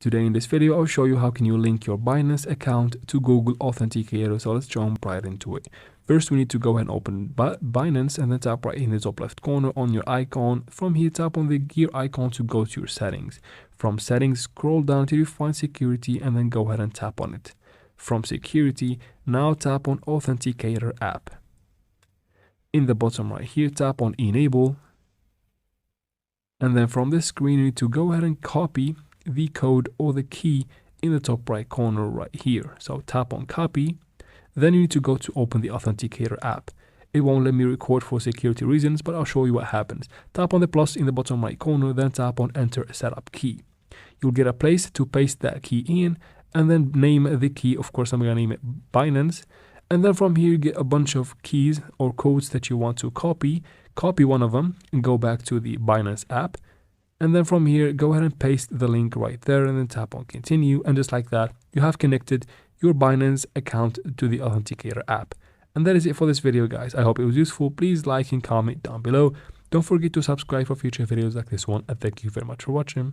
Today in this video, I'll show you how can you link your Binance account to Google Authenticator. So let's jump right into it. First, we need to go ahead and open Binance and then tap right in the top left corner on your icon. From here, tap on the gear icon to go to your settings. From settings, scroll down till you find security and then go ahead and tap on it. From security, now tap on Authenticator app. In the bottom right here, tap on enable. And then from this screen, you need to go ahead and copy the code or the key in the top right corner right here. So tap on copy. Then you need to go to open the Authenticator app. It won't let me record for security reasons, but I'll show you what happens. Tap on the plus in the bottom right corner, then tap on enter a setup key. You'll get a place to paste that key in and then name the key. Of course, I'm going to name it Binance. And then from here, you get a bunch of keys or codes that you want to copy. Copy one of them and go back to the Binance app. And then from here, go ahead and paste the link right there and then tap on continue. And just like that, you have connected your Binance account to the Authenticator app. And that is it for this video, guys. I hope it was useful. Please like and comment down below. Don't forget to subscribe for future videos like this one. And thank you very much for watching.